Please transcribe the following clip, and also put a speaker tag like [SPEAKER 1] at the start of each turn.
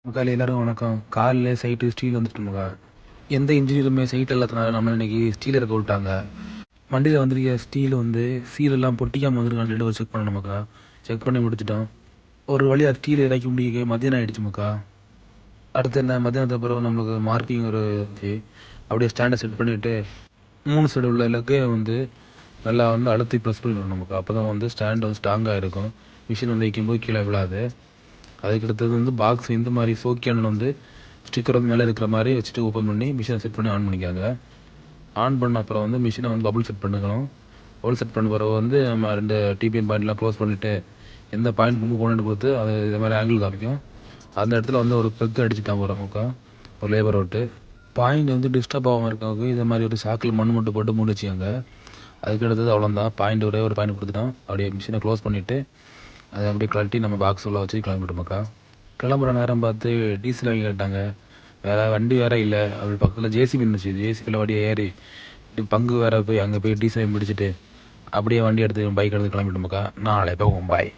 [SPEAKER 1] மக்களே எல்லாரும் வணக்கம். காலைல சைட்டு ஸ்டீல் வந்துட்டுருமுங்க. எந்த இன்ஜினியருமே சைட் இல்லாதனால நம்ம இன்னைக்கு ஸ்டீல் இறக்க விட்டாங்க. வண்டியில் வந்துருக்க ஸ்டீல் சீலெல்லாம் பொட்டிக்காமல் வந்துருக்கான்னு சொல்லிட்டு செக் பண்ணணுமாக்கா. செக் பண்ணி முடிச்சிட்டோம். ஒரு வழியாக ஸ்டீல் இறக்கி முடிக்க மத்தியானம் ஆகிடுச்சுமாக்கா. அடுத்து என்ன மத்தியானத்துக்கு பிறகு நம்மளுக்கு மார்க்கிங் ஒரு அப்படியே ஸ்டாண்டை செட் பண்ணிவிட்டு 3 சைடு உள்ள இலக்கே நல்லா அழுத்தி ப்ரெஸ் பண்ணிடணும் நமக்கு. அப்போ தான் ஸ்டாண்ட் ஸ்ட்ராங்காக இருக்கும். மிஷின் வைக்கும்போது கீழே விழாது. அதுக்கடுத்தது பாக்ஸ் இந்த மாதிரி சோக்கியானில் ஸ்டிக்கர் மேலே இருக்கிற மாதிரி வச்சுட்டு ஓப்பன் பண்ணி மிஷினை செட் பண்ணி ஆன் பண்ணிக்காங்க. ஆன் பண்ண அப்புறம் மிஷினை பபுள் செட் பண்ணிக்கணும். பபுள் செட் பண்ண பிறகு நம்ம 2 டிபிஎன் பாயிண்ட்லாம் க்ளோஸ் பண்ணிவிட்டு எந்த பாயிண்ட் போகணுன்னு பொறுத்து அது இது மாதிரி ஆங்கிள் காமிக்கும். அந்த இடத்துல ஒரு பெக் அடிச்சுட்டான் போகிறோம்க்கா, ஒரு லேபர் விட்டு பாயிண்ட் டிஸ்டர்ப் ஆகாமல் இருக்காங்க. இதை மாதிரி ஒரு சாக்கில் மண் மட்டும் போட்டு மூடி வச்சுக்காங்க. அதுக்கடுத்தது அவ்வளோதான். பாயிண்ட் ஒரே ஒரு பாயிண்ட் கொடுத்துட்டோம். அப்படியே மிஷினை க்ளோஸ் பண்ணிவிட்டு அதை அப்படியே கழட்டி நம்ம பாக்ஸ் உள்ள வச்சு கிளம்பிட்டோம்க்கா. கிளம்புற நேரம் பார்த்து டீசல் வாங்கி கேட்டாங்க. வேறு வண்டி வேறு இல்லை. அப்படி பக்கத்தில் ஜேசிபி இருந்துச்சு. ஜேசிபியில் வண்டியை ஏறி பங்கு வேறு போய் அங்கே போய் டீசல் பிடிச்சிட்டு அப்படியே வண்டி எடுத்து பைக் எடுத்து கிளம்பிட்டோம்க்கா. நாளை போவோம். பாய்.